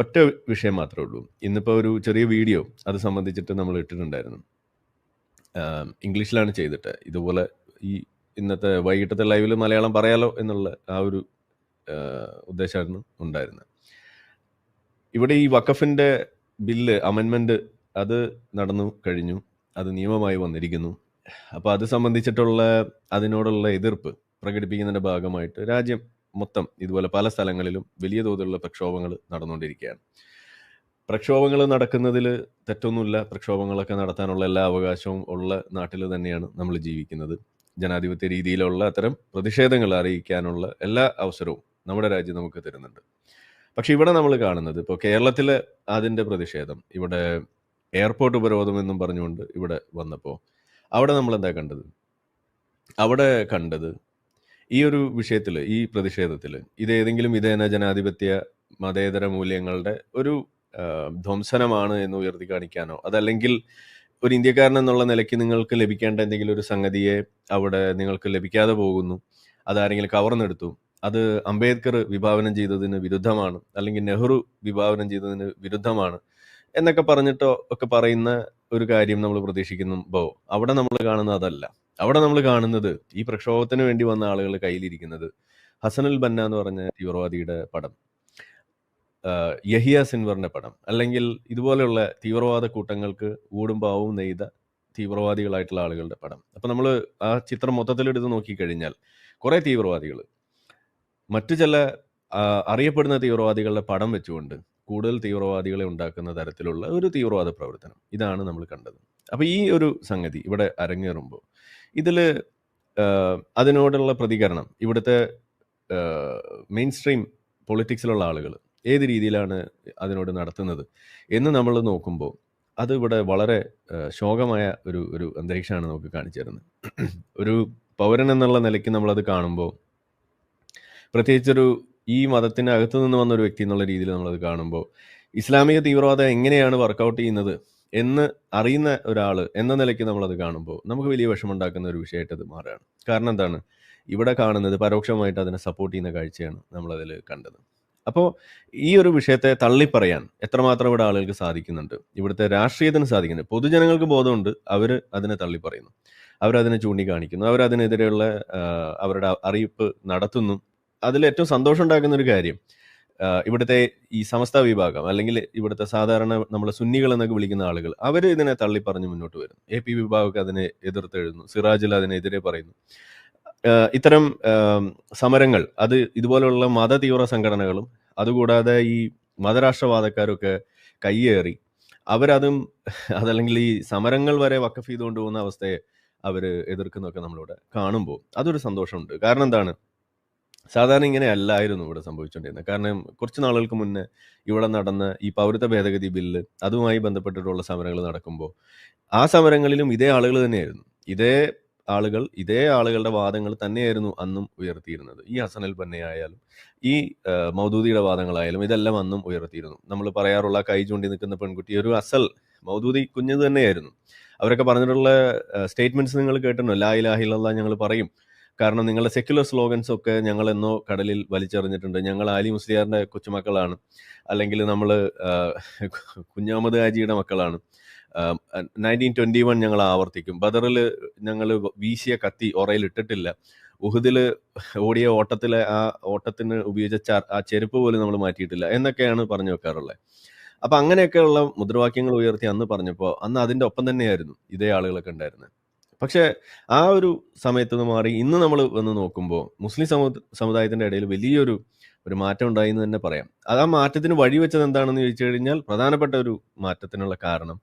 ഒറ്റ വിഷയം മാത്രമേ ഉള്ളൂ. ഇന്നിപ്പോൾ ഒരു ചെറിയ വീഡിയോ അത് സംബന്ധിച്ചിട്ട് നമ്മൾ ഇട്ടിട്ടുണ്ടായിരുന്നു. ഇംഗ്ലീഷിലാണ് ചെയ്തിട്ട്. ഇതുപോലെ ഈ ഇന്നത്തെ വൈകിട്ടത്തെ ലൈവിൽ മലയാളം പറയാലോ എന്നുള്ള ആ ഒരു ഉദ്ദേശമായിരുന്നു ഉണ്ടായിരുന്നത്. ഇവിടെ ഈ വഖഫിൻ്റെ ബില്ല് അമെൻമെൻറ്റ് അത് നടന്നു കഴിഞ്ഞു. അത് നിയമമായി വന്നിരിക്കുന്നു. അപ്പോൾ അത് സംബന്ധിച്ചിട്ടുള്ള അതിനോടുള്ള എതിർപ്പ് പ്രകടിപ്പിക്കുന്നതിൻ്റെ ഭാഗമായിട്ട് രാജ്യം മൊത്തം ഇതുപോലെ പല സ്ഥലങ്ങളിലും വലിയ തോതിലുള്ള പ്രക്ഷോഭങ്ങൾ നടന്നുകൊണ്ടിരിക്കുകയാണ്. പ്രക്ഷോഭങ്ങൾ നടക്കുന്നതിൽ തെറ്റൊന്നുമില്ല. പ്രക്ഷോഭങ്ങളൊക്കെ നടത്താനുള്ള എല്ലാ അവകാശവും ഉള്ള നാട്ടിൽ തന്നെയാണ് നമ്മൾ ജീവിക്കുന്നത്. ജനാധിപത്യ രീതിയിലുള്ള അത്തരം പ്രതിഷേധങ്ങൾ അറിയിക്കാനുള്ള എല്ലാ അവസരവും നമ്മുടെ രാജ്യം നമുക്ക് തരുന്നുണ്ട്. പക്ഷെ ഇവിടെ നമ്മൾ കാണുന്നത് ഇപ്പോൾ കേരളത്തിലെ അതിൻ്റെ പ്രതിഷേധം, ഇവിടെ എയർപോർട്ട് ഉപരോധം എന്നും പറഞ്ഞുകൊണ്ട് ഇവിടെ വന്നപ്പോൾ അവിടെ നമ്മൾ എന്താ കണ്ടത്? അവിടെ കണ്ടത് ഈ ഒരു വിഷയത്തിൽ, ഈ പ്രതിഷേധത്തിൽ ഇതേതെങ്കിലും വിധേന ജനാധിപത്യ മതേതര മൂല്യങ്ങളുടെ ഒരു ധ്വംസനമാണ് എന്ന് ഉയർത്തി കാണിക്കാനോ, അതല്ലെങ്കിൽ ഒരു ഇന്ത്യക്കാരൻ എന്നുള്ള നിലയ്ക്ക് നിങ്ങൾക്ക് ലഭിക്കേണ്ട എന്തെങ്കിലും ഒരു സംഗതിയെ അവിടെ നിങ്ങൾക്ക് ലഭിക്കാതെ പോകുന്നു, അതാരെങ്കിലും കവർന്നെടുത്തു, അത് അംബേദ്കർ വിഭാവനം ചെയ്തതിന് വിരുദ്ധമാണ്, അല്ലെങ്കിൽ നെഹ്റു വിഭാവനം ചെയ്തതിന് വിരുദ്ധമാണ് എന്നൊക്കെ പറഞ്ഞിട്ടോ ഒക്കെ പറയുന്ന ഒരു കാര്യം നമ്മൾ പ്രതീക്ഷിക്കുമ്പോൾ അവിടെ നമ്മൾ കാണുന്നത് അതല്ല. അവിടെ നമ്മൾ കാണുന്നത് ഈ പ്രക്ഷോഭത്തിന് വേണ്ടി വന്ന ആളുകൾ കയ്യിലിരിക്കുന്നത് ഹസനുൽ ബന്ന എന്ന് പറഞ്ഞ തീവ്രവാദിയുടെ പടം, യഹിയ സിൻവറിന്റെ പടം, അല്ലെങ്കിൽ ഇതുപോലെയുള്ള തീവ്രവാദ കൂട്ടങ്ങൾക്ക് ഊടും പാവവും നെയ്ത തീവ്രവാദികളായിട്ടുള്ള ആളുകളുടെ പടം. അപ്പം നമ്മൾ ആ ചിത്രം മൊത്തത്തിലെടുത്ത് നോക്കിക്കഴിഞ്ഞാൽ കുറേ തീവ്രവാദികൾ മറ്റു ചില അറിയപ്പെടുന്ന തീവ്രവാദികളുടെ പടം വെച്ചുകൊണ്ട് കൂടുതൽ തീവ്രവാദികളെ ഉണ്ടാക്കുന്ന തരത്തിലുള്ള ഒരു തീവ്രവാദ പ്രവർത്തനം ഇതാണ് നമ്മൾ കണ്ടത്. അപ്പോൾ ഈ ഒരു സംഗതി ഇവിടെ അരങ്ങേറുമ്പോൾ ഇതിൽ അതിനോടുള്ള പ്രതികരണം ഇവിടുത്തെ മെയിൻ സ്ട്രീം പൊളിറ്റിക്സിലുള്ള ആളുകൾ ഏത് രീതിയിലാണ് അതിനോട് നടത്തുന്നത് എന്ന് നമ്മൾ നോക്കുമ്പോൾ അത് ഇവിടെ വളരെ ശോകമായ ഒരു അന്തരീക്ഷമാണ് നമുക്ക് കാണിച്ചു തരുന്നത്. ഒരു പൗരൻ എന്നുള്ള നിലയ്ക്ക് നമ്മളത് കാണുമ്പോൾ, പ്രത്യേകിച്ചൊരു ഈ മതത്തിനകത്ത് നിന്ന് വന്ന ഒരു വ്യക്തി എന്നുള്ള രീതിയിൽ നമ്മളത് കാണുമ്പോൾ, ഇസ്ലാമിക തീവ്രവാദം എങ്ങനെയാണ് വർക്കൗട്ട് ചെയ്യുന്നത് എന്ന് അറിയുന്ന ഒരാൾ എന്ന നിലയ്ക്ക് നമ്മളത് കാണുമ്പോൾ നമുക്ക് വലിയ വിഷമമുണ്ടാക്കുന്ന ഒരു വിഷയമായിട്ട് അത് മാറുകയാണ്. കാരണം എന്താണ്? ഇവിടെ കാണുന്നത് പരോക്ഷമായിട്ട് അതിനെ സപ്പോർട്ട് ചെയ്യുന്ന കാഴ്ചയാണ് നമ്മളതിൽ കണ്ടത്. അപ്പോൾ ഈ ഒരു വിഷയത്തെ തള്ളിപ്പറയാൻ എത്രമാത്രം ഇവിടെ ആളുകൾക്ക് സാധിക്കുന്നുണ്ട്, ഇവിടുത്തെ രാഷ്ട്രീയത്തിന് സാധിക്കുന്നുണ്ട്. പൊതുജനങ്ങൾക്ക് ബോധമുണ്ട്, അവർ അതിനെ തള്ളിപ്പറയുന്നു, അവരതിനെ ചൂണ്ടിക്കാണിക്കുന്നു, അവരതിനെതിരെയുള്ള അവരുടെ അറിയിപ്പ് നടത്തുന്നു. അതിൽ ഏറ്റവും സന്തോഷം ഉണ്ടാക്കുന്ന ഒരു കാര്യം, ഇവിടുത്തെ ഈ സമസ്ത വിഭാഗം അല്ലെങ്കിൽ ഇവിടുത്തെ സാധാരണ നമ്മൾ സുന്നികൾ എന്നൊക്കെ വിളിക്കുന്ന ആളുകൾ അവർ ഇതിനെ തള്ളിപ്പറഞ്ഞ് മുന്നോട്ട് വരുന്നു. AP വിഭാഗമൊക്കെ അതിനെ എതിർത്തെഴുതുന്നു, സിറാജിൽ അതിനെതിരെ പറയുന്നു. ഇത്തരം സമരങ്ങൾ അത് ഇതുപോലുള്ള മത തീവ്ര സംഘടനകളും അതുകൂടാതെ ഈ മതരാഷ്ട്രവാദക്കാരൊക്കെ കയ്യേറി അവരതും അതല്ലെങ്കിൽ ഈ സമരങ്ങൾ വരെ വഖഫ് ചെയ്തുകൊണ്ട് പോകുന്ന അവസ്ഥയെ അവർ എതിർക്കുന്നതൊക്കെ നമ്മളിവിടെ കാണുമ്പോൾ അതൊരു സന്തോഷമുണ്ട്. കാരണം എന്താണ്? സാധാരണ ഇങ്ങനെ അല്ലായിരുന്നു ഇവിടെ സംഭവിച്ചുകൊണ്ടിരുന്നത്. കാരണം കുറച്ച് നാളുകൾക്ക് മുന്നേ ഇവിടെ നടന്ന ഈ പൗരത്വ ഭേദഗതി ബില്ല് അതുമായി ബന്ധപ്പെട്ടിട്ടുള്ള സമരങ്ങൾ നടക്കുമ്പോൾ ആ സമരങ്ങളിലും ഇതേ ആളുകൾ തന്നെയായിരുന്നു, ഇതേ ആളുകളുടെ വാദങ്ങൾ തന്നെയായിരുന്നു അന്നും ഉയർത്തിയിരുന്നത്. ഈ ഹസനുൽ ബന്നയായാലും ഈ മൗദൂദിയുടെ വാദങ്ങളായാലും ഇതെല്ലാം അന്നും ഉയർത്തിയിരുന്നു. നമ്മൾ പറയാറുള്ള കൈ ചൂണ്ടി നിൽക്കുന്ന പെൺകുട്ടി ഒരു അസൽ മൗദൂദി കുഞ്ഞ് തന്നെയായിരുന്നു. അവരൊക്കെ പറഞ്ഞിട്ടുള്ള സ്റ്റേറ്റ്മെന്റ്സ് നിങ്ങൾ കേട്ടിട്ടുണ്ടോ? ലാ ഇലാഹ ഇല്ലല്ലാഹ് ഞങ്ങൾ പറയും, കാരണം നിങ്ങളുടെ സെക്യുലർ സ്ലോഗൻസ് ഒക്കെ ഞങ്ങൾ എന്നോ കടലിൽ വലിച്ചെറിഞ്ഞിട്ടുണ്ട്, ഞങ്ങൾ ആലി മുസ്ലിയാറിന്റെ കൊച്ചുമക്കളാണ്, അല്ലെങ്കിൽ നമ്മൾ കുഞ്ഞാമത് ഹാജിയുടെ മക്കളാണ്, 1921 ഞങ്ങൾ ആവർത്തിക്കും, ബദറിൽ ഞങ്ങൾ വീശിയ കത്തി ഒറയിൽ ഇട്ടിട്ടില്ല, ഉഹുദിൽ ഓടിയ ഓട്ടത്തിലെ ആ ഓട്ടത്തിന് ഉപയോഗിച്ച ആ ചെരുപ്പ് പോലും നമ്മൾ മാറ്റിയിട്ടില്ല എന്നൊക്കെയാണ് പറഞ്ഞു വെക്കാറുള്ളത്. അപ്പം അങ്ങനെയൊക്കെയുള്ള മുദ്രാവാക്യങ്ങൾ ഉയർത്തി അന്ന് പറഞ്ഞപ്പോൾ അന്ന് അതിൻ്റെ ഒപ്പം തന്നെയായിരുന്നു ഇതേ ആളുകളൊക്കെ ഉണ്ടായിരുന്നത്. പക്ഷേ ആ ഒരു സമയത്ത് നിന്ന് മാറി ഇന്ന് നമ്മൾ വന്ന് നോക്കുമ്പോൾ മുസ്ലിം സമുദായത്തിൻ്റെ ഇടയിൽ വലിയൊരു മാറ്റം ഉണ്ടായി എന്ന് തന്നെ പറയാം. അത് ആ മാറ്റത്തിന് വഴിവെച്ചത് എന്താണെന്ന് ചോദിച്ചു കഴിഞ്ഞാൽ പ്രധാനപ്പെട്ട ഒരു മാറ്റത്തിനുള്ള കാരണം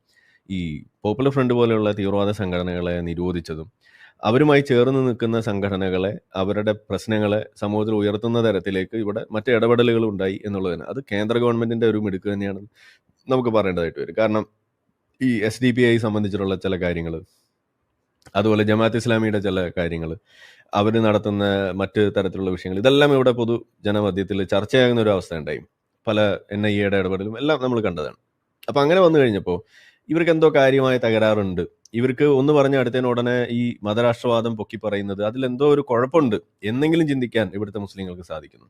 ഈ പോപ്പുലർ ഫ്രണ്ട് പോലെയുള്ള തീവ്രവാദ സംഘടനകളെ നിരോധിച്ചതും അവരുമായി ചേർന്ന് നിൽക്കുന്ന സംഘടനകളെ അവരുടെ പ്രശ്നങ്ങളെ സമൂഹത്തിൽ ഉയർത്തുന്ന തരത്തിലേക്ക് ഇവിടെ മറ്റ് ഇടപെടലുകൾ ഉണ്ടായി എന്നുള്ളതിന് അത് കേന്ദ്ര ഗവൺമെൻറ്റിൻ്റെ ഒരു മിടുക്ക് തന്നെയാണ് നമുക്ക് പറയേണ്ടതായിട്ട് വരും. കാരണം ഈ SDPI സംബന്ധിച്ചിട്ടുള്ള ചില കാര്യങ്ങൾ, അതുപോലെ ജമാഅത്ത് ഇസ്ലാമിയുടെ ചില കാര്യങ്ങൾ, അവർ നടത്തുന്ന മറ്റ് തരത്തിലുള്ള വിഷയങ്ങൾ, ഇതെല്ലാം ഇവിടെ പൊതുജനമധ്യത്തിൽ ചർച്ചയാകുന്ന ഒരു അവസ്ഥ ഉണ്ടായി. പല NIA ഇടപെടലും എല്ലാം നമ്മൾ കണ്ടതാണ്. അപ്പം അങ്ങനെ വന്നു കഴിഞ്ഞപ്പോൾ ഇവർക്ക് എന്തോ കാര്യമായ തകരാറുണ്ട്. ഇവർക്ക് ഒന്ന് പറഞ്ഞ അടുത്തതിന് ഉടനെ ഈ മതരാഷ്ട്രവാദം പൊക്കി പറയുന്നത് അതിലെന്തോ ഒരു കുഴപ്പമുണ്ട് എന്നെങ്കിലും ചിന്തിക്കാൻ ഇവിടുത്തെ മുസ്ലിങ്ങൾക്ക് സാധിക്കുന്നു.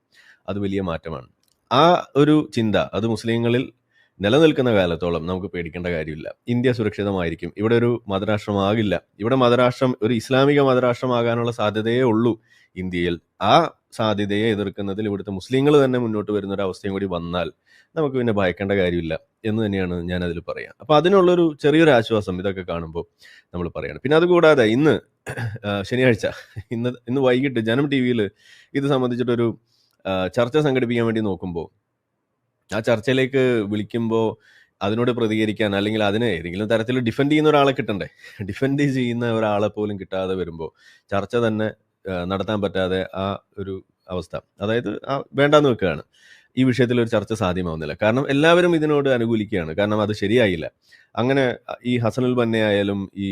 അത് വലിയ മാറ്റമാണ്. ആ ഒരു ചിന്ത അത് മുസ്ലിങ്ങളിൽ നിലനിൽക്കുന്ന കാലത്തോളം നമുക്ക് പേടിക്കേണ്ട കാര്യമില്ല. ഇന്ത്യ സുരക്ഷിതമായിരിക്കും. ഇവിടെ ഒരു മതരാഷ്ട്രമാകില്ല. ഇവിടെ മതരാഷ്ട്രം ഒരു ഇസ്ലാമിക മതരാഷ്ട്രമാകാനുള്ള സാധ്യതയേ ഉള്ളൂ ഇന്ത്യയിൽ. ആ സാധ്യതയെ എതിർക്കുന്നതിൽ ഇവിടുത്തെ മുസ്ലിങ്ങൾ തന്നെ മുന്നോട്ട് വരുന്ന ഒരു അവസ്ഥയും കൂടി വന്നാൽ നമുക്ക് പിന്നെ ഭയക്കേണ്ട കാര്യമില്ല എന്ന് തന്നെയാണ് ഞാൻ അതിൽ പറയാം. അപ്പോൾ അതിനുള്ളൊരു ചെറിയൊരു ആശ്വാസം ഇതൊക്കെ കാണുമ്പോൾ നമ്മൾ പറയണം. പിന്നെ അതുകൂടാതെ ഇന്ന് ശനിയാഴ്ച ഇന്ന് വൈകിട്ട് ജനം ടി വിയിൽ ഇത് സംബന്ധിച്ചിട്ടൊരു ചർച്ച സംഘടിപ്പിക്കാൻ വേണ്ടി നോക്കുമ്പോൾ ആ ചർച്ചയിലേക്ക് വിളിക്കുമ്പോൾ അതിനോട് പ്രതികരിക്കാൻ അല്ലെങ്കിൽ അതിനെ ഏതെങ്കിലും തരത്തിൽ ഡിഫെൻഡ് ചെയ്യുന്ന ഒരാളെ കിട്ടണ്ടേ? ഡിഫെൻഡ് ചെയ്യുന്ന ഒരാളെ പോലും കിട്ടാതെ വരുമ്പോൾ ചർച്ച തന്നെ നടത്താൻ പറ്റാതെ ആ ഒരു അവസ്ഥ, അതായത് വേണ്ടാന്ന് വെക്കുകയാണ്. ഈ വിഷയത്തിൽ ഒരു ചർച്ച സാധ്യമാവുന്നില്ല. കാരണം എല്ലാവരും ഇതിനോട് അനുകൂലിക്കുകയാണ്. കാരണം അത് ശരിയായില്ല. അങ്ങനെ ഈ ഹസനുൽ ബന്ന ആയാലും ഈ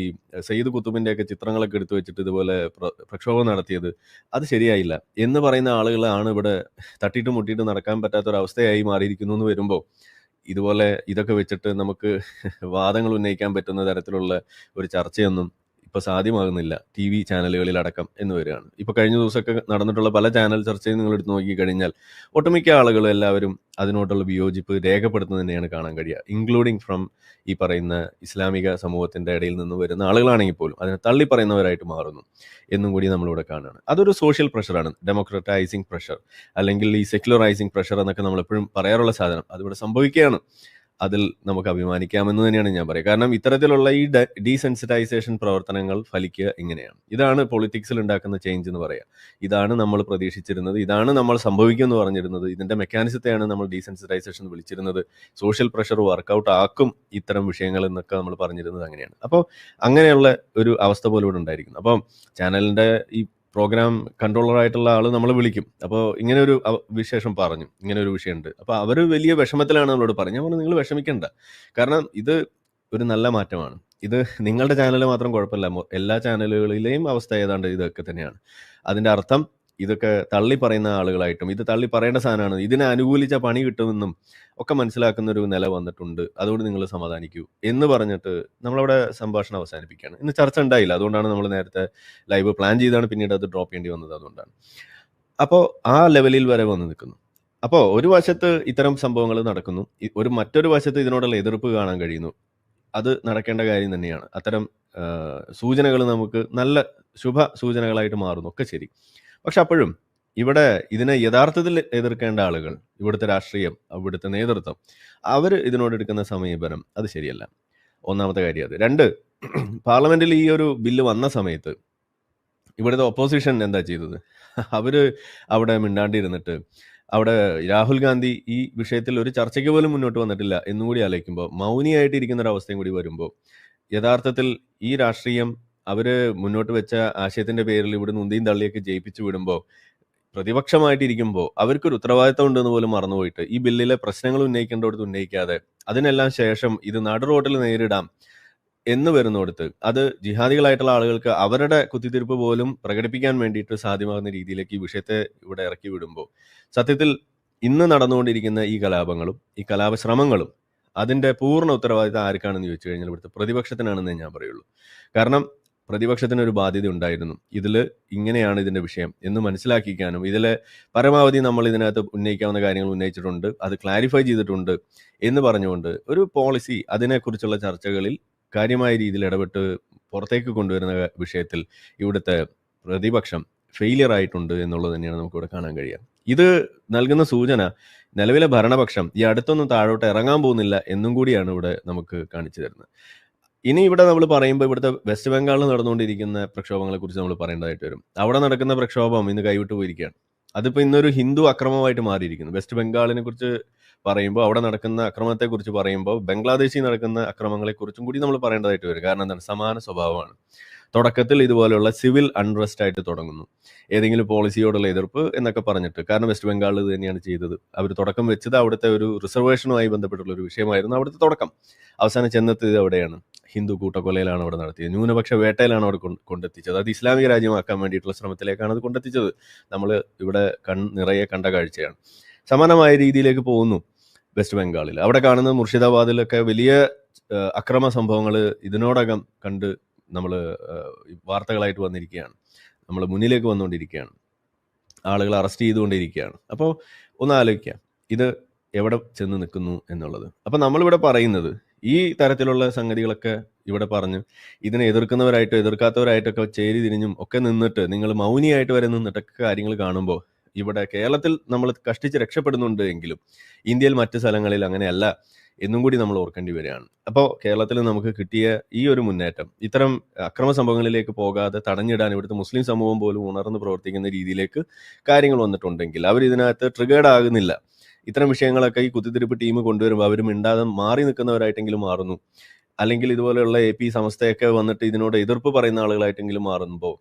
സയ്യിദ് കുത്തുബിൻ്റെ ഒക്കെ ചിത്രങ്ങളൊക്കെ എടുത്തു വെച്ചിട്ട് ഇതുപോലെ പ്രക്ഷോഭം നടത്തിയത് അത് ശരിയായില്ല എന്ന് പറയുന്ന ആളുകളാണ് ഇവിടെ തട്ടിയിട്ട് മുട്ടിയിട്ട് നടക്കാൻ പറ്റാത്തൊരവസ്ഥയായി മാറിയിരിക്കുന്നു എന്ന് വരുമ്പോൾ ഇതുപോലെ ഇതൊക്കെ വെച്ചിട്ട് നമുക്ക് വാദങ്ങൾ ഉന്നയിക്കാൻ പറ്റുന്ന തരത്തിലുള്ള ഒരു ചർച്ചയൊന്നും ഇപ്പോൾ സാധ്യമാകുന്നില്ല ടി വി ചാനലുകളിലടക്കം എന്ന് വരികയാണ്. ഇപ്പോൾ കഴിഞ്ഞ ദിവസമൊക്കെ നടന്നിട്ടുള്ള പല ചാനൽ ചർച്ചയും നിങ്ങൾ എടുത്ത് നോക്കിക്കഴിഞ്ഞാൽ ഒട്ടുമിക്ക ആളുകളും എല്ലാവരും അതിനോടുള്ള വിയോജിപ്പ് രേഖപ്പെടുത്തുന്നത് തന്നെയാണ് കാണാൻ കഴിയുക. ഇൻക്ലൂഡിങ് ഫ്രം ഈ പറയുന്ന ഇസ്ലാമിക സമൂഹത്തിൻ്റെ ഇടയിൽ നിന്ന് വരുന്ന ആളുകളാണെങ്കിൽ പോലും അതിനെ തള്ളി പറയുന്നവരായിട്ട് മാറുന്നു എന്നും കൂടി നമ്മളിവിടെ കാണുകയാണ്. അതൊരു സോഷ്യൽ പ്രഷറാണ്, ഡെമോക്രറ്റൈസിങ് പ്രഷർ അല്ലെങ്കിൽ ഈ സെക്യുലറൈസിങ് പ്രഷർ എന്നൊക്കെ നമ്മളെപ്പോഴും പറയാറുള്ള സാധനം അതിവിടെ സംഭവിക്കുകയാണ്. അതിൽ നമുക്ക് അഭിമാനിക്കാമെന്ന് തന്നെയാണ് ഞാൻ പറയുക. കാരണം ഇത്തരത്തിലുള്ള ഈ ഡീസെൻസിറ്റൈസേഷൻ പ്രവർത്തനങ്ങൾ ഫലിക്കുക ഇങ്ങനെയാണ്. ഇതാണ് പൊളിറ്റിക്സിൽ ഉണ്ടാക്കുന്ന ചേഞ്ച് എന്ന് പറയുക. ഇതാണ് നമ്മൾ പ്രതീക്ഷിച്ചിരുന്നത്, ഇതാണ് നമ്മൾ സംഭവിക്കുമെന്ന് പറഞ്ഞിരുന്നത്. ഇതിൻ്റെ മെക്കാനിസത്തെയാണ് നമ്മൾ ഡീസെൻസിറ്റൈസേഷൻ വിളിച്ചിരുന്നത്. സോഷ്യൽ പ്രഷർ വർക്കൗട്ട് ആക്കും ഇത്തരം വിഷയങ്ങൾ എന്നൊക്കെ നമ്മൾ പറഞ്ഞിരുന്നത് അങ്ങനെയാണ്. അപ്പോൾ അങ്ങനെയുള്ള ഒരു അവസ്ഥ പോലും ഇവിടെ ഉണ്ടായിരിക്കുന്നു. അപ്പം ചാനലിൻ്റെ ഈ പ്രോഗ്രാം കൺട്രോളറായിട്ടുള്ള ആൾ നമ്മളെ വിളിക്കും. അപ്പോൾ ഇങ്ങനെ ഒരു വിശേഷം പറഞ്ഞു, ഇങ്ങനെ ഒരു വിഷയമുണ്ട്. അപ്പോൾ അവർ വലിയ വിഷമത്തിലാണ് നമ്മളോട് പറഞ്ഞത്. ഞാൻ പറഞ്ഞു നിങ്ങൾ വിഷമിക്കണ്ട, കാരണം ഇത് ഒരു നല്ല മാറ്റമാണ്. ഇത് നിങ്ങളുടെ ചാനൽ മാത്രം കുഴപ്പമില്ല, എല്ലാ ചാനലുകളിലെയും അവസ്ഥ ഏതാണ്ട് ഇതൊക്കെ തന്നെയാണ്. അതിൻ്റെ അർത്ഥം ഇതൊക്കെ തള്ളി പറയുന്ന ആളുകളായിട്ടും ഇത് തള്ളി പറയേണ്ട സാധനമാണ്, ഇതിനെ അനുകൂലിച്ച പണി കിട്ടുമെന്നും ഒക്കെ മനസ്സിലാക്കുന്ന ഒരു നില വന്നിട്ടുണ്ട്. അതുകൊണ്ട് നിങ്ങൾ സമാധാനിക്കൂ എന്ന് പറഞ്ഞിട്ട് നമ്മളവിടെ സംഭാഷണം അവസാനിപ്പിക്കുകയാണ്. ഇന്ന് ചർച്ച ഉണ്ടായില്ല, അതുകൊണ്ടാണ് നമ്മൾ നേരത്തെ ലൈവ് പ്ലാൻ ചെയ്താണ്, പിന്നീട് അത് ഡ്രോപ്പ് ചെയ്യേണ്ടി വന്നത് അതുകൊണ്ടാണ്. അപ്പോൾ ആ ലെവലിൽ വരെ വന്ന് നിൽക്കുന്നു. അപ്പോൾ ഒരു വശത്ത് ഇത്തരം സംഭവങ്ങൾ നടക്കുന്നു, മറ്റൊരു വശത്ത് ഇതിനോടുള്ള എതിർപ്പ് കാണാൻ കഴിയുന്നു. അത് നടക്കേണ്ട കാര്യം തന്നെയാണ്. അത്തരം സൂചനകൾ നമുക്ക് നല്ല ശുഭ സൂചനകളായിട്ട് മാറുന്നു, ഒക്കെ ശരി. പക്ഷെ അപ്പോഴും ഇവിടെ ഇതിനെ യഥാർത്ഥത്തിൽ എതിർക്കേണ്ട ആളുകൾ, ഇവിടുത്തെ രാഷ്ട്രീയം, ഇവിടുത്തെ നേതൃത്വം, അവർ ഇതിനോടെടുക്കുന്ന സമീപനം അത് ശരിയല്ല. ഒന്നാമത്തെ കാര്യം അത്. രണ്ട്, പാർലമെന്റിൽ ഈ ഒരു ബില്ല് വന്ന സമയത്ത് ഇവിടുത്തെ ഒപ്പോസിഷൻ എന്താ ചെയ്തത്? അവർ അവിടെ മിണ്ടാണ്ടിരുന്നിട്ട് അവിടെ രാഹുൽ ഗാന്ധി ഈ വിഷയത്തിൽ ഒരു ചർച്ചയ്ക്ക് പോലും മുന്നോട്ട് വന്നിട്ടില്ല എന്നും കൂടി ആലോചിക്കുമ്പോൾ, മൗനിയായിട്ടിരിക്കുന്ന ഒരു അവസ്ഥയും കൂടി വരുമ്പോൾ, യഥാർത്ഥത്തിൽ ഈ രാഷ്ട്രീയം അവർ മുന്നോട്ട് വെച്ച ആശയത്തിൻ്റെ പേരിൽ ഇവിടുന്ന് ഉന്തിയും തള്ളിയൊക്കെ ജയിപ്പിച്ചു വിടുമ്പോൾ, പ്രതിപക്ഷമായിട്ടിരിക്കുമ്പോൾ അവർക്കൊരു ഉത്തരവാദിത്തം ഉണ്ടെന്ന് പോലും മറന്നുപോയിട്ട് ഈ ബില്ലിലെ പ്രശ്നങ്ങൾ ഉന്നയിക്കേണ്ടടുത്ത് ഉന്നയിക്കാതെ അതിനെല്ലാം ശേഷം ഇത് നടു റോഡിൽ നേരിടാം എന്ന് വരുന്നിടത്ത് അത് ജിഹാദികളായിട്ടുള്ള ആളുകൾക്ക് അവരുടെ കുത്തിത്തിരിപ്പ് പോലും പ്രകടിപ്പിക്കാൻ വേണ്ടിയിട്ട് സാധ്യമാകുന്ന രീതിയിലേക്ക് ഈ വിഷയത്തെ ഇവിടെ ഇറക്കി വിടുമ്പോൾ, സത്യത്തിൽ ഇന്ന് നടന്നുകൊണ്ടിരിക്കുന്ന ഈ കലാപങ്ങളും ഈ കലാപശ്രമങ്ങളും അതിൻ്റെ പൂർണ്ണ ഉത്തരവാദിത്തം ആർക്കാണെന്ന് ചോദിച്ചു കഴിഞ്ഞാൽ ഇവിടുത്തെ പ്രതിപക്ഷത്തിനാണെന്നേ ഞാൻ പറയുള്ളൂ. കാരണം പ്രതിപക്ഷത്തിനൊരു ബാധ്യത ഉണ്ടായിരുന്നു, ഇതിൽ ഇങ്ങനെയാണ് ഇതിൻ്റെ വിഷയം എന്ന് മനസ്സിലാക്കിക്കാനും ഇതിൽ പരമാവധി നമ്മൾ ഇതിനകത്ത് ഉന്നയിക്കാവുന്ന കാര്യങ്ങൾ ഉന്നയിച്ചിട്ടുണ്ട്, അത് ക്ലാരിഫൈ ചെയ്തിട്ടുണ്ട് എന്ന് പറഞ്ഞുകൊണ്ട് ഒരു പോളിസി അതിനെക്കുറിച്ചുള്ള ചർച്ചകളിൽ കാര്യമായ രീതിയിൽ ഇടപെട്ട് പുറത്തേക്ക് കൊണ്ടുവരുന്ന വിഷയത്തിൽ ഇവിടുത്തെ പ്രതിപക്ഷം ഫെയിലിയർ ആയിട്ടുണ്ട് എന്നുള്ളത് തന്നെയാണ് നമുക്കിവിടെ കാണാൻ കഴിയുക. ഇത് നൽകുന്ന സൂചന നിലവിലെ ഭരണപക്ഷം ഈ അടുത്തൊന്നും താഴോട്ട് ഇറങ്ങാൻ പോകുന്നില്ല എന്നും കൂടിയാണ് ഇവിടെ നമുക്ക് കാണിച്ചു തരുന്നത്. ഇനി ഇവിടെ നമ്മൾ പറയുമ്പോൾ ഇവിടുത്തെ വെസ്റ്റ് ബംഗാളിൽ നടന്നുകൊണ്ടിരിക്കുന്ന പ്രക്ഷോഭങ്ങളെക്കുറിച്ച് നമ്മൾ പറയേണ്ടതായിട്ട് വരും. അവിടെ നടക്കുന്ന പ്രക്ഷോഭം ഇന്ന് കൈവിട്ടു പോയിരിക്കുകയാണ്. അതിപ്പോൾ ഇന്നൊരു ഹിന്ദു അക്രമമായിട്ട് മാറിയിരിക്കുന്നു. വെസ്റ്റ് ബംഗാളിനെ കുറിച്ച് പറയുമ്പോൾ, അവിടെ നടക്കുന്ന അക്രമത്തെക്കുറിച്ച് പറയുമ്പോൾ, ബംഗ്ലാദേശിൽ നടക്കുന്ന അക്രമങ്ങളെക്കുറിച്ചും കൂടി നമ്മൾ പറയേണ്ടതായിട്ട് വരും. കാരണം എന്താണ്? സമാന സ്വഭാവമാണ്. തുടക്കത്തിൽ ഇതുപോലെയുള്ള സിവിൽ അൺറസ്റ്റ് ആയിട്ട് തുടങ്ങുന്നു, ഏതെങ്കിലും പോളിസിയോടുള്ള എതിർപ്പ് എന്നൊക്കെ പറഞ്ഞിട്ട്. കാരണം വെസ്റ്റ് ബംഗാളിൽ ഇത് തന്നെയാണ് ചെയ്തത്. അവർ തുടക്കം വെച്ചത് അവിടുത്തെ ഒരു റിസർവേഷനുമായി ബന്ധപ്പെട്ടുള്ള ഒരു വിഷയമായിരുന്നു അവിടുത്തെ തുടക്കം. അവസാനം ചെന്നെത്തിയത് അവിടെയാണ്, ഹിന്ദു കൂട്ടക്കൊലയിലാണ് അവിടെ നടത്തിയത്, ന്യൂനപക്ഷ വേട്ടയിലാണ് അവിടെ കൊണ്ടെത്തിച്ചത്. അത് ഇസ്ലാമിക രാജ്യമാക്കാൻ വേണ്ടിയിട്ടുള്ള ശ്രമത്തിലേക്കാണ് അത് കൊണ്ടെത്തിച്ചത്. നമ്മൾ ഇവിടെ നിറയെ കണ്ട കാഴ്ചയാണ്. സമാനമായ രീതിയിലേക്ക് പോകുന്നു വെസ്റ്റ് ബംഗാളിൽ. അവിടെ കാണുന്നത് മുർഷിദാബാദിലൊക്കെ വലിയ അക്രമ സംഭവങ്ങൾ ഇതിനോടകം കണ്ട് നമ്മൾ വാർത്തകളായിട്ട് വന്നിരിക്കുകയാണ്, നമ്മൾ മുന്നിലേക്ക് വന്നുകൊണ്ടിരിക്കുകയാണ്, ആളുകൾ അറസ്റ്റ് ചെയ്തുകൊണ്ടിരിക്കുകയാണ്. അപ്പോൾ ഒന്ന് ആലോചിക്കാം, ഇത് എവിടെ ചെന്ന് നിൽക്കുന്നു എന്നുള്ളത്. അപ്പം നമ്മളിവിടെ പറയുന്നത് ഈ തരത്തിലുള്ള സംഗതികളൊക്കെ ഇവിടെ പറഞ്ഞ് ഇതിനെ എതിർക്കുന്നവരായിട്ടോ എതിർക്കാത്തവരായിട്ടൊക്കെ ചേരി തിരിഞ്ഞും ഒക്കെ നിന്നിട്ട് നിങ്ങൾ മൗനിയായിട്ട് വരെ നിന്നിട്ടൊക്കെ കാര്യങ്ങൾ കാണുമ്പോൾ ഇവിടെ കേരളത്തിൽ നമ്മൾ കഷ്ടിച്ച് രക്ഷപ്പെടുന്നുണ്ട് എങ്കിലും ഇന്ത്യയിൽ മറ്റ് സ്ഥലങ്ങളിൽ അങ്ങനെയല്ല എന്നും കൂടി നമ്മൾ ഓർക്കേണ്ടി വരികയാണ്. അപ്പോൾ കേരളത്തിൽ നമുക്ക് കിട്ടിയ ഈ ഒരു മുന്നേറ്റം ഇത്തരം അക്രമ സംഭവങ്ങളിലേക്ക് പോകാതെ തടഞ്ഞിടാൻ ഇവിടുത്തെ മുസ്ലിം സമൂഹം പോലും ഉണർന്ന് പ്രവർത്തിക്കുന്ന രീതിയിലേക്ക് കാര്യങ്ങൾ വന്നിട്ടുണ്ടെങ്കിൽ അവർ ഇതിനകത്ത് ട്രിഗേർഡ് ആകുന്നില്ല. ഇത്തരം വിഷയങ്ങളൊക്കെ ഈ കുത്തിത്തിരിപ്പ് ടീം കൊണ്ടുവരുമ്പോൾ അവർ മിണ്ടാതെ മാറി നിൽക്കുന്നവരായിട്ടെങ്കിലും മാറുന്നു, അല്ലെങ്കിൽ ഇതുപോലെയുള്ള AP സമസ്തയൊക്കെ വന്നിട്ട് ഇതിനോട് എതിർപ്പ് പറയുന്ന ആളുകളായിട്ടെങ്കിലും മാറുമ്പോൾ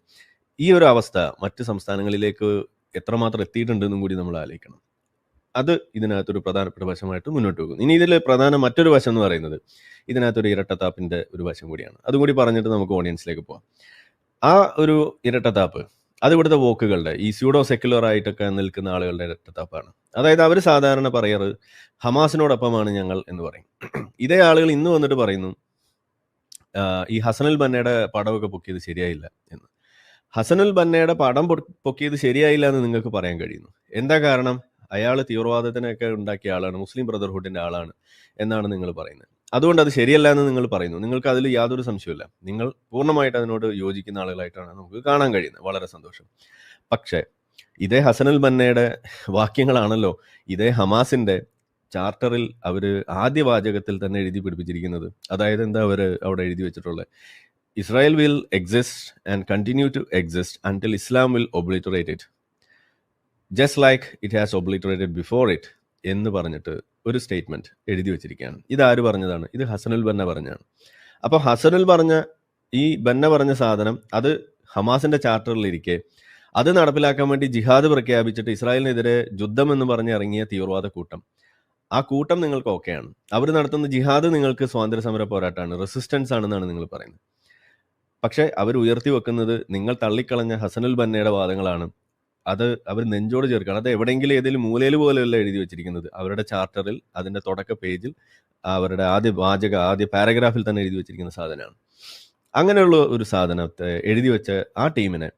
ഈ ഒരു അവസ്ഥ മറ്റ് സംസ്ഥാനങ്ങളിലേക്ക് എത്രമാത്രം എത്തിയിട്ടുണ്ടെന്നും കൂടി നമ്മൾ ആലോചിക്കണം. അത് ഇതിനകത്തൊരു പ്രധാനപ്പെട്ട വശമായിട്ട് മുന്നോട്ട് പോകുന്നു. ഇനി ഇതിൽ പ്രധാന മറ്റൊരു വശം എന്ന് പറയുന്നത് ഇതിനകത്തൊരു ഇരട്ടത്താപ്പിന്റെ ഒരു വശം കൂടിയാണ്. അതും കൂടി പറഞ്ഞിട്ട് നമുക്ക് ഓഡിയൻസിലേക്ക് പോകാം. ആ ഒരു ഇരട്ടത്താപ്പ് അത് ഇവിടുത്തെ വോക്കുകളുടെ ഈ സ്യൂഡോ സെക്യുലർ ആയിട്ടൊക്കെ നിൽക്കുന്ന ആളുകളുടെ ഇരട്ടത്താപ്പാണ്. അതായത് അവർ സാധാരണ പറയാറ് ഹമാസിനോടൊപ്പമാണ് ഞങ്ങൾ എന്ന് പറയും. ഇതേ ആളുകൾ ഇന്ന് വന്നിട്ട് പറയുന്നു ഈ ഹസനുൽ ബന്നയുടെ പടമൊക്കെ പൊക്കിയത് ശരിയായില്ല എന്ന്. ഹസനുൽ ബന്നയുടെ പടം പൊക്കിയത് ശരിയായില്ല എന്ന് നിങ്ങൾക്ക് പറയാൻ കഴിയുന്നു. എന്താ കാരണം? അയാൾ തീവ്രവാദത്തിനൊക്കെ ഉണ്ടാക്കിയ ആളാണ്, മുസ്ലിം ബ്രദർഹുഡിന്റെ ആളാണ് എന്നാണ് നിങ്ങൾ പറയുന്നത്. അതുകൊണ്ട് അത് ശരിയല്ല എന്ന് നിങ്ങൾ പറയുന്നു. നിങ്ങൾക്ക് അതിൽ യാതൊരു സംശയമില്ല. നിങ്ങൾ പൂർണ്ണമായിട്ട് അതിനോട് യോജിക്കുന്ന ആളുകളായിട്ടാണ് നമുക്ക് കാണാൻ കഴിയുന്നത്. വളരെ സന്തോഷം. പക്ഷേ ഇതേ ഹസനുൽ ബന്നയുടെ വാക്യങ്ങളാണല്ലോ ഇതേ ഹമാസിന്റെ ചാർട്ടറിൽ അവർ ആദ്യ വാചകത്തിൽ തന്നെ എഴുതി പിടിപ്പിച്ചിരിക്കുന്നത്. അതായത് എന്താ അവർ അവിടെ എഴുതി വെച്ചിട്ടുള്ളത്? Israel will exist and continue to exist until Islam will obliterate it just like it has obliterated before it എന്ന് പറഞ്ഞിട്ട് ഒരു സ്റ്റേറ്റ്മെന്റ് എഴുതി വെച്ചിരിക്കുകയാണ്. ഇതാര് പറഞ്ഞതാണ്? ഇത് ഹസനുൽ ബന്ന പറഞ്ഞാണ്. അപ്പോൾ ഹസനുൽ പറഞ്ഞ ഈ ബന്ന പറഞ്ഞ സാധനം അത് ഹമാസിന്റെ ചാർട്ടറിലിരിക്കെ അത് നടപ്പിലാക്കാൻ വേണ്ടി ജിഹാദ് പ്രഖ്യാപിച്ചിട്ട് ഇസ്രായേലിനെതിരെ യുദ്ധം എന്ന് പറഞ്ഞ് ഇറങ്ങിയ തീവ്രവാദ കൂട്ടം, ആ കൂട്ടം നിങ്ങൾക്ക് ഓക്കെയാണ്. അവർ നടത്തുന്ന ജിഹാദ് നിങ്ങൾക്ക് സ്വാതന്ത്ര്യ സമര പോരാട്ടമാണ്, റെസിസ്റ്റൻസ് ആണെന്നാണ് നിങ്ങൾ പറയുന്നത്. പക്ഷെ അവർ ഉയർത്തി വെക്കുന്നത് നിങ്ങൾ തള്ളിക്കളഞ്ഞ ഹസനുൽ ബന്നയുടെ വാദങ്ങളാണ്. അത് അവർ നെഞ്ചോട് ചേർക്കുകയാണ്. അത് എവിടെയെങ്കിലും ഏതെങ്കിലും മൂലയിൽ പോലെയല്ല എഴുതി വെച്ചിരിക്കുന്നത്. അവരുടെ ചാർട്ടറിൽ അതിന്റെ തുടക്ക പേജിൽ അവരുടെ ആദ്യ പാരഗ്രാഫിൽ തന്നെ എഴുതി വെച്ചിരിക്കുന്ന സാധനമാണ്. അങ്ങനെയുള്ള ഒരു സാധനത്തെ എഴുതി വെച്ച ആ ടീമിനെ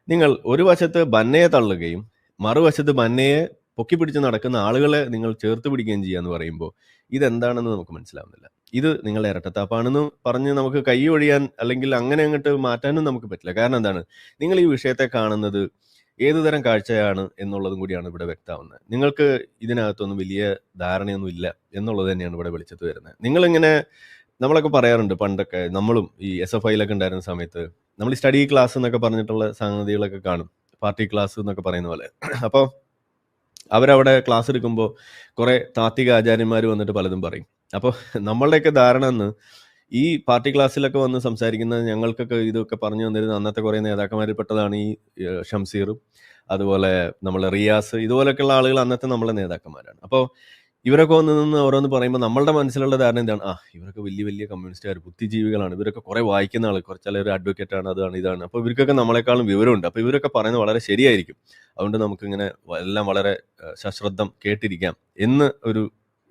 നിങ്ങൾ ഒരു വശത്ത് ബന്നയെ തള്ളുകയും മറുവശത്ത് ബന്നയെ പൊക്കിപ്പിടിച്ച് നടക്കുന്ന ആളുകളെ നിങ്ങൾ ചേർത്ത് പിടിക്കുകയും ചെയ്യുക എന്ന് പറയുമ്പോൾ ഇതെന്താണെന്ന് നമുക്ക് മനസ്സിലാവുന്നില്ല. ഇത് നിങ്ങളുടെ ഇരട്ടത്താപ്പാണെന്ന് പറഞ്ഞ് നമുക്ക് കൈ ഒഴിയാൻ അല്ലെങ്കിൽ അങ്ങനെ അങ്ങോട്ട് മാറ്റാനും നമുക്ക് പറ്റില്ല. കാരണം എന്താണ്? നിങ്ങൾ ഈ വിഷയത്തെ കാണുന്നത് ഏതുതരം കാഴ്ചയാണ് എന്നുള്ളതും കൂടിയാണ് ഇവിടെ വ്യക്തമാവുന്നത്. നിങ്ങൾക്ക് ഇതിനകത്തൊന്നും വലിയ ധാരണയൊന്നും ഇല്ല എന്നുള്ളത് തന്നെയാണ് ഇവിടെ വെളിച്ചത്ത് വരുന്നത്. നിങ്ങളിങ്ങനെ നമ്മളൊക്കെ പറയാറുണ്ട്, പണ്ടൊക്കെ നമ്മളും ഈ SFIയിലൊക്കെ ഉണ്ടായിരുന്ന സമയത്ത് നമ്മൾ ഈ സ്റ്റഡി ക്ലാസ് എന്നൊക്കെ പറഞ്ഞിട്ടുള്ള സംഗതികളൊക്കെ കാണും, പാർട്ടി ക്ലാസ് എന്നൊക്കെ പറയുന്ന പോലെ. അപ്പോൾ അവരവിടെ ക്ലാസ് എടുക്കുമ്പോൾ കുറേ താത്വിക ആചാര്യന്മാർ വന്നിട്ട് പലതും പറയും. അപ്പോൾ നമ്മളുടെയൊക്കെ ധാരണ എന്ന് ഈ പാർട്ടി ക്ലാസ്സിലൊക്കെ വന്ന് സംസാരിക്കുന്ന ഞങ്ങൾക്കൊക്കെ ഇതൊക്കെ പറഞ്ഞു തന്നിരുന്ന അന്നത്തെ കുറേ നേതാക്കന്മാരിൽ പെട്ടതാണ് ഈ ഷംസീറും അതുപോലെ നമ്മളെ റിയാസ്, ഇതുപോലൊക്കെയുള്ള ആളുകൾ അന്നത്തെ നമ്മളെ നേതാക്കന്മാരാണ്. അപ്പോൾ ഇവരൊക്കെ വന്ന് നിന്ന് ഓരോന്ന് പറയുമ്പോൾ നമ്മളുടെ മനസ്സിലുള്ള ധാരണ എന്താണ്? ഇവരൊക്കെ വലിയ വലിയ കമ്മ്യൂണിസ്റ്റുകാർ, ബുദ്ധിജീവികളാണ്, ഇവരൊക്കെ കുറേ വായിക്കുന്ന ആൾ, കുറച്ചൊരു അഡ്വക്കേറ്റ് ആണ്, അതാണ് ഇതാണ്. അപ്പോൾ ഇവർക്കൊക്കെ നമ്മളെക്കാളും വിവരമുണ്ട്, അപ്പോൾ ഇവരൊക്കെ പറയുന്നത് വളരെ ശരിയായിരിക്കും, അതുകൊണ്ട് നമുക്കിങ്ങനെ എല്ലാം വളരെ സശ്രദ്ധം കേട്ടിരിക്കാം എന്ന് ഒരു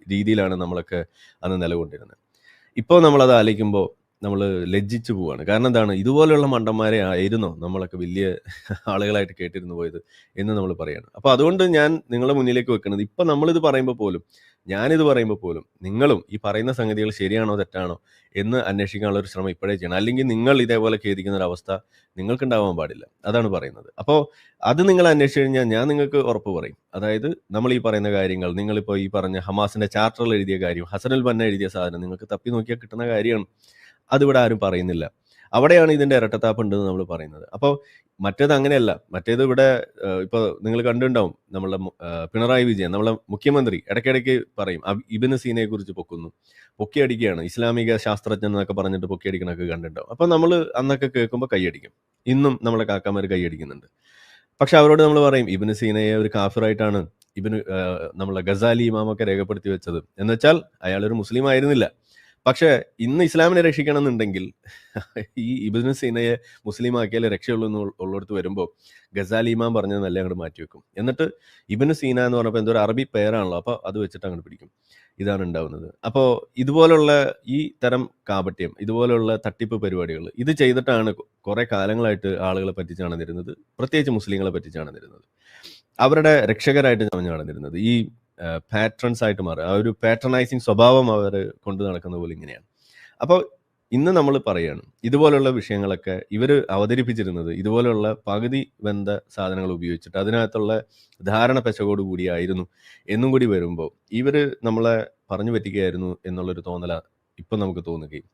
രീതിയിലാണ് നമ്മളൊക്കെ അന്ന് നിലകൊണ്ടിരുന്നത്. ഇപ്പോൾ നമ്മളത് ആലോചിക്കുമ്പോൾ നമ്മൾ ലജ്ജിച്ചു പോവാണ്. കാരണം എന്താണ്? ഇതുപോലെയുള്ള മണ്ടന്മാരെ ആയിരുന്നോ നമ്മളൊക്കെ വലിയ ആളുകളായിട്ട് കേട്ടിരുന്നു പോയത് എന്ന് നമ്മൾ പറയാണ്. അപ്പോൾ അതുകൊണ്ട് ഞാൻ നിങ്ങളുടെ മുന്നിലേക്ക് വെക്കുന്നത്, ഇപ്പം നമ്മളിത് പറയുമ്പോൾ പോലും, ഞാനിത് പറയുമ്പോൾ പോലും നിങ്ങളും ഈ പറയുന്ന സംഗതികൾ ശരിയാണോ തെറ്റാണോ എന്ന് അന്വേഷിക്കാനുള്ള ഒരു ശ്രമം ഇപ്പോഴേ ചെയ്യണം. അല്ലെങ്കിൽ നിങ്ങൾ ഇതേപോലെ ഖേദിക്കുന്ന ഒരു അവസ്ഥ നിങ്ങൾക്കുണ്ടാവാൻ പാടില്ല. അതാണ് പറയുന്നത്. അപ്പോൾ അത് നിങ്ങൾ അന്വേഷിച്ച് കഴിഞ്ഞാൽ ഞാൻ നിങ്ങൾക്ക് ഉറപ്പ് പറയും. അതായത് നമ്മൾ ഈ പറയുന്ന കാര്യങ്ങൾ, നിങ്ങളിപ്പോൾ ഈ പറഞ്ഞ ഹമാസിന്റെ ചാർട്ടറിൽ എഴുതിയ കാര്യം, ഹസനുൽ ബന്ന എഴുതിയ സാധനം നിങ്ങൾക്ക് തപ്പി നോക്കിയാൽ കിട്ടുന്ന കാര്യമാണ്. അതിവിടെ ആരും പറയുന്നില്ല. അവിടെയാണ് ഇതിന്റെ ഇരട്ടത്താപ്പ് ഉണ്ടെന്ന് നമ്മൾ പറയുന്നത്. അപ്പോൾ മറ്റേത് അങ്ങനെയല്ല. മറ്റേത് ഇവിടെ ഇപ്പോൾ നിങ്ങൾ കണ്ടിട്ടുണ്ടാവും, നമ്മളെ പിണറായി വിജയൻ, നമ്മളെ മുഖ്യമന്ത്രി ഇടയ്ക്കിടയ്ക്ക് പറയും ഇബ്നു സീനയെ കുറിച്ച് പൊക്കിയടിക്കുകയാണ്, ഇസ്ലാമിക ശാസ്ത്രജ്ഞൻ എന്നൊക്കെ പറഞ്ഞിട്ട് പൊക്കിയടിക്കണൊക്കെ കണ്ടിട്ടുണ്ടാവും. അപ്പോൾ നമ്മൾ അന്നൊക്കെ കേൾക്കുമ്പോൾ കൈയടിക്കും. ഇന്നും നമ്മളെ കാക്കാമാർ കൈയടിക്കുന്നുണ്ട്. പക്ഷെ അവരോട് നമ്മൾ പറയും ഇബ്നു സീനയെ ഒരു കാഫിറായിട്ടാണ് നമ്മളെ ഗസാലി ഇമാമൊക്കെ രേഖപ്പെടുത്തി വെച്ചത്. എന്ന് വെച്ചാൽ അയാളൊരു മുസ്ലിം ആയിരുന്നില്ല. പക്ഷെ ഇന്ന് ഇസ്ലാമിനെ രക്ഷിക്കണം എന്നുണ്ടെങ്കിൽ ഈ ഇബ്നു സീനയെ മുസ്ലിം ആക്കിയാലേ രക്ഷയുള്ളൂ എന്നുള്ളിടത്ത് വരുമ്പോൾ ഗസാലി ഇമാം പറഞ്ഞത് നല്ല അങ്ങോട്ട് മാറ്റിവെക്കും. എന്നിട്ട് ഇബ്നു സീന എന്ന് പറഞ്ഞപ്പോൾ എന്തോ ഒരു അറബി പേരാണല്ലോ, അപ്പോൾ അത് വെച്ചിട്ട് അങ്ങോട്ട് പിടിക്കും. ഇതാണ് ഉണ്ടാവുന്നത്. അപ്പോൾ ഇതുപോലുള്ള ഈ തരം കാപട്യം, ഇതുപോലുള്ള തട്ടിപ്പ് പരിപാടികൾ ഇത് ചെയ്തിട്ടാണ് കുറേ കാലങ്ങളായിട്ട് ആളുകളെ പറ്റിച്ചാണ് തരുന്നത്, പ്രത്യേകിച്ച് മുസ്ലിങ്ങളെ പറ്റിച്ചാണ് തരുന്നത്, അവരുടെ രക്ഷകരായിട്ട് നടന്നിരുന്നത്. ഈ പാട്രൺസ് ആയിട്ട് മാറുക. ആ ഒരു പാട്രണൈസിങ് സ്വഭാവം അവർ കൊണ്ടു നടക്കുന്ന പോലെ ഇങ്ങനെയാണ്. അപ്പോൾ ഇന്ന് നമ്മൾ പറയുകയാണ് ഇതുപോലുള്ള വിഷയങ്ങളൊക്കെ ഇവർ അവതരിപ്പിച്ചിരുന്നത് ഇതുപോലെയുള്ള പകുതി വെന്ത സാധനങ്ങൾ ഉപയോഗിച്ചിട്ട് അതിനകത്തുള്ള ധാരണ പെശകോട് കൂടിയായിരുന്നു എന്നും കൂടി വരുമ്പോൾ ഇവർ നമ്മളെ പറഞ്ഞു പറ്റിക്കുകയായിരുന്നു എന്നുള്ളൊരു തോന്നല ഇപ്പം നമുക്ക് തോന്നുകയും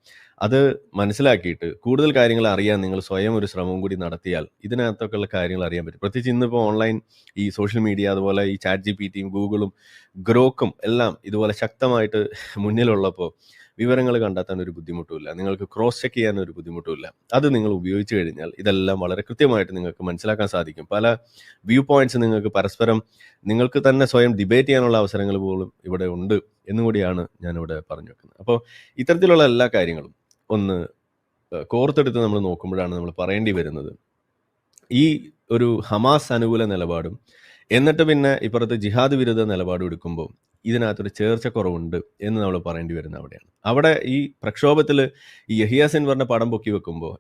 അത് മനസ്സിലാക്കിയിട്ട് കൂടുതൽ കാര്യങ്ങൾ അറിയാൻ നിങ്ങൾ സ്വയം ഒരു ശ്രമവും കൂടി നടത്തിയാൽ ഇതിനകത്തൊക്കെ ഉള്ള കാര്യങ്ങൾ അറിയാൻ പറ്റും. പ്രത്യേകിച്ച് ഇന്നിപ്പോൾ ഓൺലൈൻ ഈ സോഷ്യൽ മീഡിയ അതുപോലെ ഈ ChatGPTയും ഗൂഗിളും ഗ്രോക്കും എല്ലാം ഇതുപോലെ ശക്തമായിട്ട് മുന്നിലുള്ളപ്പോൾ വിവരങ്ങൾ കണ്ടെത്താൻ ഒരു ബുദ്ധിമുട്ടുമില്ല, നിങ്ങൾക്ക് ക്രോസ് ചെക്ക് ചെയ്യാൻ ഒരു ബുദ്ധിമുട്ടുമില്ല. അത് നിങ്ങൾ ഉപയോഗിച്ച് കഴിഞ്ഞാൽ ഇതെല്ലാം വളരെ കൃത്യമായിട്ട് നിങ്ങൾക്ക് മനസ്സിലാക്കാൻ സാധിക്കും. പല വ്യൂ പോയിന്റ്സ് നിങ്ങൾക്ക് പരസ്പരം നിങ്ങൾക്ക് തന്നെ സ്വയം ഡിബേറ്റ് ചെയ്യാനുള്ള അവസരങ്ങൾ പോലും ഇവിടെ ഉണ്ട് എന്നുകൂടിയാണ് ഞാനിവിടെ പറഞ്ഞു വെക്കുന്നത്. അപ്പോൾ ഇത്തരത്തിലുള്ള എല്ലാ കാര്യങ്ങളും ഒന്ന് കോർത്തെടുത്ത് നമ്മൾ നോക്കുമ്പോഴാണ് നമ്മൾ പറയേണ്ടി വരുന്നത് ഈ ഒരു ഹമാസ് അനുകൂല നിലപാടും എന്നിട്ട് പിന്നെ ഇപ്പുറത്ത് ജിഹാദ് വിരുദ്ധ നിലപാടും എടുക്കുമ്പോൾ ഇതിനകത്തൊരു ചേർച്ചക്കുറവുണ്ട് എന്ന് നമ്മൾ പറയേണ്ടി വരുന്നത് അവിടെയാണ്. അവിടെ ഈ പ്രക്ഷോഭത്തിൽ ഈ യഹിയ സിൻവറിന്റെ പടം പൊക്കി വെക്കുമ്പോൾ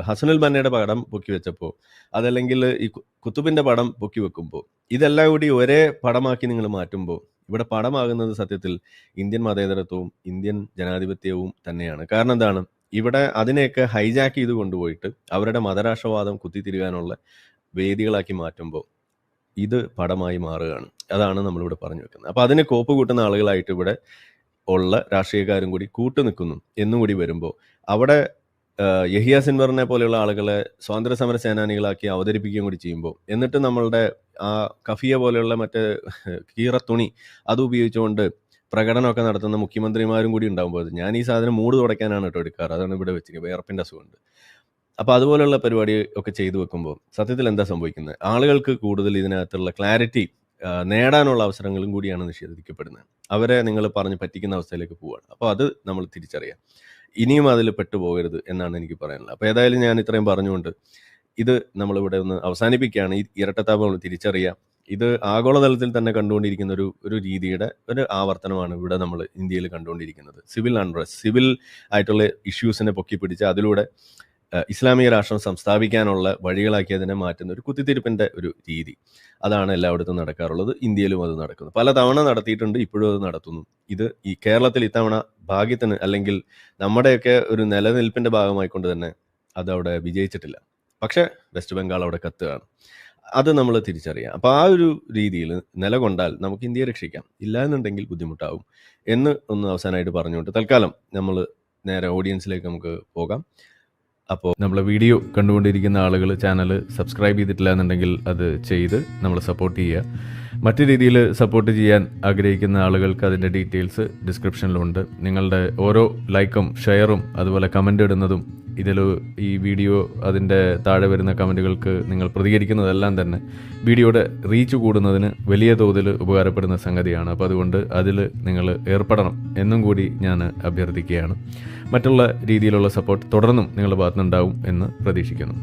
ഹസനുൽ ബന്നയുടെ പടം പൊക്കി വെച്ചപ്പോൾ അതല്ലെങ്കിൽ ഈ കുത്തുബിന്റെ പടം പൊക്കി വെക്കുമ്പോൾ ഇതെല്ലാം കൂടി ഒരേ പടമാക്കി നിങ്ങൾ മാറ്റുമ്പോൾ ഇവിടെ പടമാകുന്നത് സത്യത്തിൽ ഇന്ത്യൻ മതേതരത്വവും ഇന്ത്യൻ ജനാധിപത്യവും തന്നെയാണ്. കാരണം എന്താണ്, ഇവിടെ അതിനെയൊക്കെ ഹൈജാക്ക് ചെയ്ത് കൊണ്ടുപോയിട്ട് അവരുടെ മതരാഷ്ട്രവാദം കുത്തിത്തിരികാനുള്ള വേദികളാക്കി മാറ്റുമ്പോൾ ഇത് പടമായി മാറുകയാണ്. അതാണ് നമ്മളിവിടെ പറഞ്ഞു വെക്കുന്നത്. അപ്പോൾ അതിന് കോപ്പ് കൂട്ടുന്ന ആളുകളായിട്ട് ഇവിടെ ഉള്ള രാഷ്ട്രീയക്കാരും കൂടി കൂട്ടു നിൽക്കുന്നു എന്നും കൂടി വരുമ്പോൾ അവിടെ യഹിയ സിൻവറിനെ പോലെയുള്ള ആളുകളെ സ്വാതന്ത്ര്യ സമര സേനാനികളാക്കി അവതരിപ്പിക്കുകയും കൂടി ചെയ്യുമ്പോൾ എന്നിട്ട് നമ്മളുടെ ആ കഫിയ പോലെയുള്ള മറ്റേ കീറത്തുണി അത് ഉപയോഗിച്ചുകൊണ്ട് പ്രകടനമൊക്കെ നടത്തുന്ന മുഖ്യമന്ത്രിമാരും കൂടി ഉണ്ടാകുമ്പോൾ ഞാൻ ഈ സാധനം മൂട് തുടയ്ക്കാനാണ് കേട്ടോ എടുക്കാറ്. അതാണ് ഇവിടെ വെച്ചിരിക്കുന്നത്, വിയർപ്പിൻ്റെ അസുഖമുണ്ട്. അപ്പോൾ അതുപോലെയുള്ള പരിപാടി ഒക്കെ ചെയ്തു വെക്കുമ്പോൾ സത്യത്തിൽ എന്താ സംഭവിക്കുന്നത്, ആളുകൾക്ക് കൂടുതൽ ഇതിനകത്തുള്ള ക്ലാരിറ്റി നേടാനുള്ള അവസരങ്ങളും കൂടിയാണ് നിഷേധിക്കപ്പെടുന്നത്. അവരെ നിങ്ങൾ പറഞ്ഞ് പറ്റിക്കുന്ന അവസ്ഥയിലേക്ക് പോവുകയാണ്. അപ്പോൾ അത് നമ്മൾ തിരിച്ചറിയാം, ഇനിയും അതിൽ പെട്ടുപോകരുത് എന്നാണ് എനിക്ക് പറയാനുള്ളത്. അപ്പോൾ ഏതായാലും ഞാൻ ഇത്രയും പറഞ്ഞുകൊണ്ട് ഇത് നമ്മളിവിടെ ഒന്ന് അവസാനിപ്പിക്കുകയാണ്. ഈ ഇരട്ടത്താപ്പ് നമ്മൾ തിരിച്ചറിയാം. ഇത് ആഗോളതലത്തിൽ തന്നെ കണ്ടുകൊണ്ടിരിക്കുന്ന ഒരു രീതിയുടെ ഒരു ആവർത്തനമാണ് ഇവിടെ നമ്മൾ ഇന്ത്യയിൽ കണ്ടുകൊണ്ടിരിക്കുന്നത്. സിവിൽ അൺറസ്റ്റ്, സിവിൽ ആയിട്ടുള്ള ഇഷ്യൂസിനെ പൊക്കിപ്പിടിച്ച് അതിലൂടെ ഇസ്ലാമിക രാഷ്ട്രം സംസ്ഥാപിക്കാനുള്ള വഴികളാക്കി അതിനെ മാറ്റുന്ന ഒരു കുത്തിത്തിരിപ്പിൻ്റെ ഒരു രീതി, അതാണ് എല്ലായിടത്തും നടക്കാറുള്ളത്. ഇന്ത്യയിലും അത് നടക്കുന്നു, പല തവണ നടത്തിയിട്ടുണ്ട്, ഇപ്പോഴും അത് നടത്തുന്നു. ഇത് ഈ കേരളത്തിൽ ഇത്തവണ ഭാഗ്യത്തിന് അല്ലെങ്കിൽ നമ്മുടെയൊക്കെ ഒരു നിലനിൽപ്പിൻ്റെ ഭാഗമായിക്കൊണ്ട് തന്നെ അതവിടെ വിജയിച്ചിട്ടില്ല. പക്ഷേ വെസ്റ്റ് ബംഗാൾ അവിടെ കത്തുകയാണ്, അത് നമ്മൾ തിരിച്ചറിയാം. അപ്പോൾ ആ ഒരു രീതിയിൽ നിലകൊണ്ടാൽ നമുക്ക് ഇന്ത്യയെ രക്ഷിക്കാം, ഇല്ല എന്നുണ്ടെങ്കിൽ ബുദ്ധിമുട്ടാവും എന്ന് ഒന്ന് അവസാനമായിട്ട് പറഞ്ഞുകൊണ്ട് തൽക്കാലം നമ്മൾ നേരെ ഓഡിയൻസിലേക്ക് നമുക്ക് പോകാം. അപ്പോൾ നമ്മളെ വീഡിയോ കണ്ടുകൊണ്ടിരിക്കുന്ന ആളുകൾ ചാനൽ സബ്സ്ക്രൈബ് ചെയ്തിട്ടില്ല എന്നുണ്ടെങ്കിൽ അത് ചെയ്ത് നമ്മൾ സപ്പോർട്ട് ചെയ്യുക. മറ്റു രീതിയിൽ സപ്പോർട്ട് ചെയ്യാൻ ആഗ്രഹിക്കുന്ന ആളുകൾക്ക് അതിൻ്റെ ഡീറ്റെയിൽസ് ഡിസ്ക്രിപ്ഷനിലുണ്ട്. നിങ്ങളുടെ ഓരോ ലൈക്കും ഷെയറും അതുപോലെ കമൻ്റ് ഇടുന്നതും ഇതിൽ ഈ വീഡിയോ അതിൻ്റെ താഴെ വരുന്ന കമൻറ്റുകൾക്ക് നിങ്ങൾ പ്രതികരിക്കുന്നതെല്ലാം തന്നെ വീഡിയോയുടെ റീച്ച് കൂടുന്നതിന് വലിയ തോതിൽ ഉപകാരപ്പെടുന്ന സംഗതിയാണ്. അപ്പോൾ അതുകൊണ്ട് അതിൽ നിങ്ങൾ ഏർപ്പെടണം എന്നും കൂടി ഞാൻ അഭ്യർത്ഥിക്കുകയാണ്. മറ്റുള്ള രീതിയിലുള്ള സപ്പോർട്ട് തുടർന്നും നിങ്ങളുടെ ഭാഗത്തുനിന്നുണ്ടാവും എന്ന് പ്രതീക്ഷിക്കുന്നു.